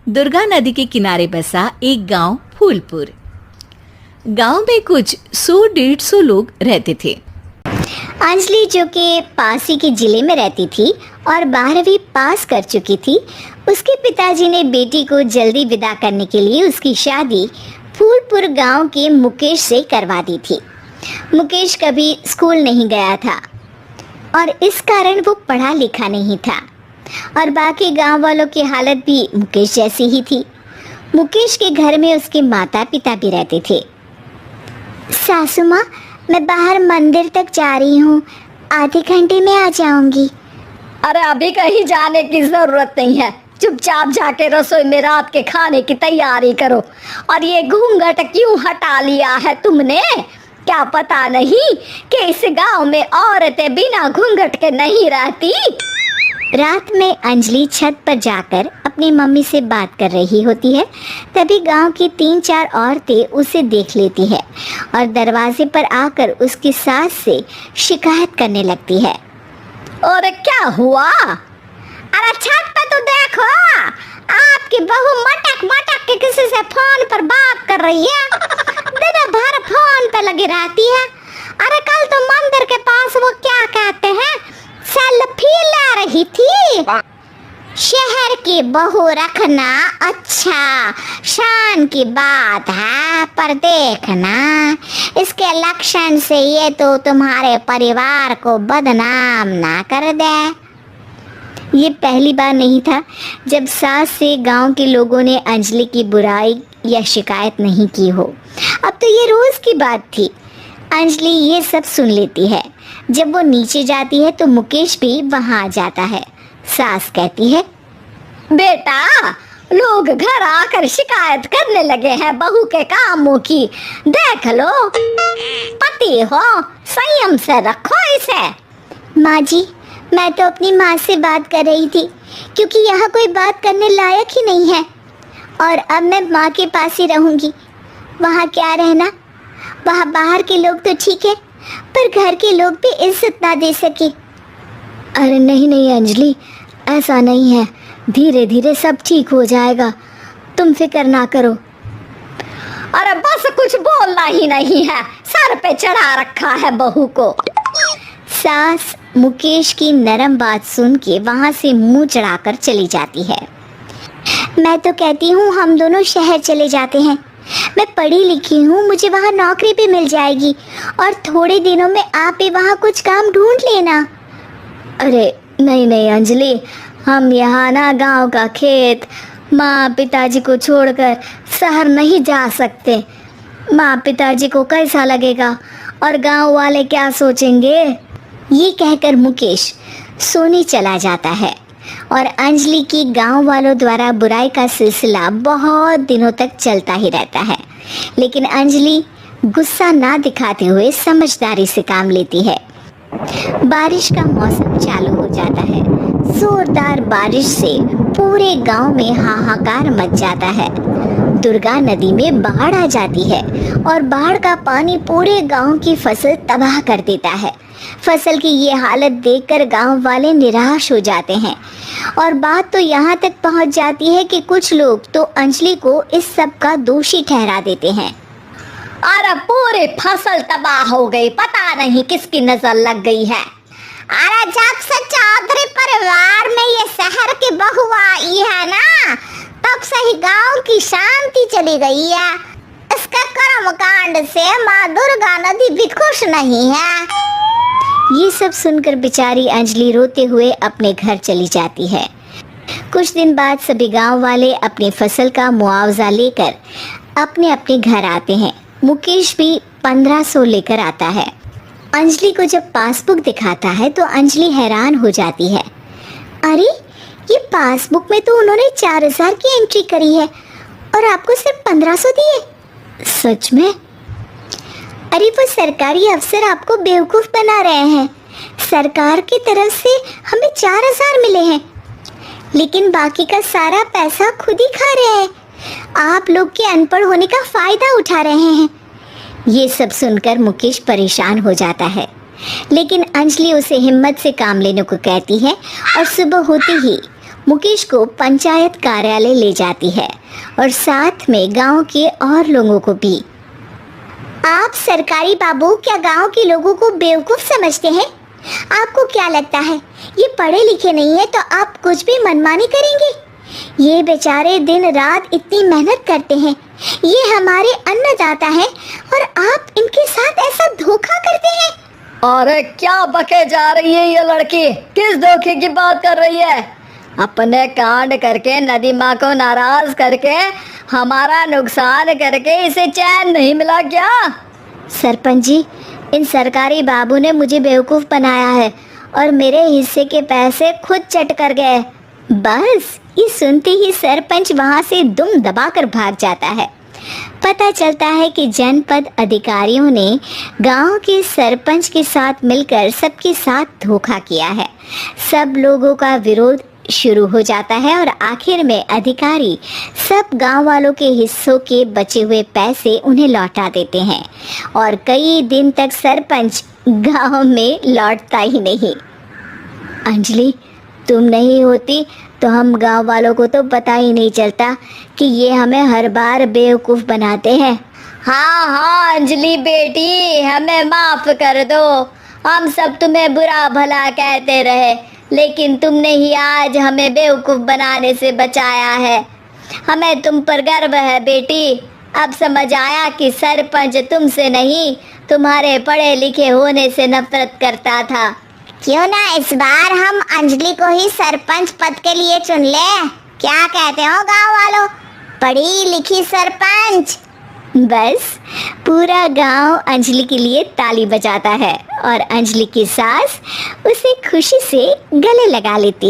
दुर्गा नदी के किनारे बसा एक गांव फूलपुर। गांव में कुछ 100-150 लोग रहते थे। अंजलि, जो कि पास ही के जिले में रहती थी और 12वीं पास कर चुकी थी, उसके पिताजी ने बेटी को जल्दी विदा करने के लिए उसकी शादी फूलपुर गांव के मुकेश से करवा दी थी। मुकेश कभी स्कूल नहीं गया था और इस कारण वो पढ़ा लिखा नहीं था और बाकी गांव वालों की हालत भी मुकेश जैसी ही थी। मुकेश के घर में उसके माता पिता भी रहते थे। सासू माँ, मैं बाहर मंदिर तक जा रही हूँ, आधे घंटे में आ जाऊंगी। अरे अभी कहीं जाने की जरूरत नहीं है, चुपचाप जाके रसोई में रात के खाने की तैयारी करो। और ये घूंघट क्यों हटा लिया है तुमने? क्या पता नहीं कि इस गांव में औरतें बिना घूंघट के नहीं रहती। रात में अंजलि छत पर जाकर अपनी मम्मी से बात कर रही होती है। तभी गांव की 3-4 औरतें उसे देख लेती है और दरवाजे पर आकर उसकी सास से शिकायत करने लगती है। और क्या हुआ? अरे छत पर तो देखो, आपकी बहू मटक मटक के किसी से फोन पर बात कर रही है। दिन भर फोन पे लगी रहती है। अरे कल तो मंदिर के पास वो क्या कहते हैं, सेल्फी ले रही थी। शहर की बहू रखना अच्छा शान की बात है, पर देखना इसके लक्षण से ये तो तुम्हारे परिवार को बदनाम ना कर दे। ये पहली बार नहीं था जब सास से गांव के लोगों ने अंजलि की बुराई या शिकायत नहीं की हो। अब तो ये रोज की बात थी। अंजलि ये सब सुन लेती है। जब वो नीचे जाती है तो मुकेश भी वहां आ जाता है। सास कहती है, बेटा, लोग घर आकर शिकायत करने लगे हैं बहू के कामों की। देख लो, पति हो, संयम से रखो इसे। माँ जी, मैं तो अपनी माँ से बात कर रही थी क्योंकि यहाँ कोई बात करने लायक ही नहीं है और अब मैं माँ के पास ही रहूँगी। वहाँ क्या रहना, वहाँ बाहर के लोग तो ठीक है पर घर के लोग भी इज्जत ना दे सके। अरे नहीं नहीं अंजलि, ऐसा नहीं है, धीरे धीरे सब ठीक हो जाएगा, तुम फिक्र ना करो। अरे बस कुछ बोलना ही नहीं है, सर पे चढ़ा रखा है बहू को। सास मुकेश की नरम बात सुन के वहाँ से मुंह चढ़ाकर चली जाती है। मैं तो कहती हूँ हम दोनों शहर चले जाते हैं। मैं पढ़ी लिखी हूँ, मुझे वहाँ नौकरी भी मिल जाएगी और थोड़े दिनों में आप भी वहाँ कुछ काम ढूंढ लेना। अरे नहीं नहीं अंजलि, हम यहाँ ना गांव का खेत, माँ पिताजी को छोड़कर शहर नहीं जा सकते। माँ पिताजी को कैसा लगेगा और गांव वाले क्या सोचेंगे? ये कहकर मुकेश सोने चला जाता है और अंजलि की गांव वालों द्वारा बुराई का सिलसिला बहुत दिनों तक चलता ही रहता है। लेकिन अंजलि गुस्सा ना दिखाते हुए समझदारी से काम लेती है। बारिश का मौसम चालू हो जाता है। जोरदार बारिश से पूरे गांव में हाहाकार मच जाता है। दुर्गा नदी में बाढ़ आ जाती है और बाढ़ का पानी पूरे गांव की फसल तबाह कर देता है। फसल की ये हालत देखकर गांव वाले निराश हो जाते हैं और बात तो यहाँ तक पहुँच जाती है कि कुछ लोग तो अंजलि को इस सब का दोषी ठहरा देते हैं। अरे पूरी फसल तबाह हो गई, पता नहीं किसकी नजर लग गई है। अरे जब से चौधरी परिवार में ये शहर की बहू आई है ना, तब से ही गांव की शांति चली गई है। इसके कर्मकांड से माँ दुर्गा नदी भी खुश नहीं है। ये सब सुनकर बेचारी अंजलि रोते हुए अपने घर चली जाती है। कुछ दिन बाद सभी गांव वाले अपनी फसल का मुआवजा लेकर अपने अपने घर आते हैं। मुकेश भी 1500 लेकर आता है। अंजलि को जब पासबुक दिखाता है तो अंजलि हैरान हो जाती है। अरे ये पासबुक में तो उन्होंने 4000 की एंट्री करी है और आपको सिर्फ 1500 दिए। सच में? अरे वो सरकारी अफसर आपको बेवकूफ़ बना रहे हैं। सरकार की तरफ से हमें 4000 मिले हैं लेकिन बाकी का सारा पैसा खुद ही खा रहे हैं। आप लोग के अनपढ़ होने का फ़ायदा उठा रहे हैं। ये सब सुनकर मुकेश परेशान हो जाता है लेकिन अंजलि उसे हिम्मत से काम लेने को कहती है और सुबह होते ही मुकेश को पंचायत कार्यालय ले जाती है और साथ में गांव के और लोगों को भी। आप सरकारी बाबू क्या गांव के लोगों को बेवकूफ समझते हैं? आपको क्या लगता है ये पढ़े लिखे नहीं है तो आप कुछ भी मनमानी करेंगे? ये बेचारे दिन रात इतनी मेहनत करते हैं, ये हमारे अन्नदाता हैं और आप इनके साथ ऐसा धोखा करते हैं। अरे क्या बके जा रही है ये लड़की, किस धोखे की बात कर रही है? अपने कांड करके नदी माँ को नाराज करके हमारा नुकसान करके इसे चैन नहीं मिला क्या? सरपंच जी, इन सरकारी बाबू ने मुझे बेवकूफ़ बनाया है और मेरे हिस्से के पैसे खुद चट कर गए। बस ये सुनते ही सरपंच वहां से दुम दबाकर भाग जाता है। पता चलता है कि जनपद अधिकारियों ने गांव के सरपंच के साथ मिलकर सबके साथ धोखा किया है। सब लोगों का विरोध शुरू हो जाता है और आखिर में अधिकारी सब गांव वालों के हिस्सों के बचे हुए पैसे उन्हें लौटा देते हैं और कई दिन तक सरपंच गांव में लौटता ही नहीं। अंजलि, तुम नहीं होती तो हम गांव वालों को तो पता ही नहीं चलता कि ये हमें हर बार बेवकूफ़ बनाते हैं। हाँ हाँ अंजलि बेटी, हमें माफ कर दो। हम सब तुम्हें बुरा भला कहते रहे, लेकिन तुमने ही आज हमें बेवकूफ़ बनाने से बचाया है। हमें तुम पर गर्व है बेटी। अब समझ आया कि सरपंच तुमसे नहीं, तुम्हारे पढ़े लिखे होने से नफरत करता था। क्यों ना इस बार हम अंजलि को ही सरपंच पद के लिए चुन ले? क्या कहते हो गांव वालों? पढ़ी लिखी सरपंच। बस पूरा गांव अंजलि के लिए ताली बजाता है और अंजलि की सास उसे खुशी से गले लगा लेती है।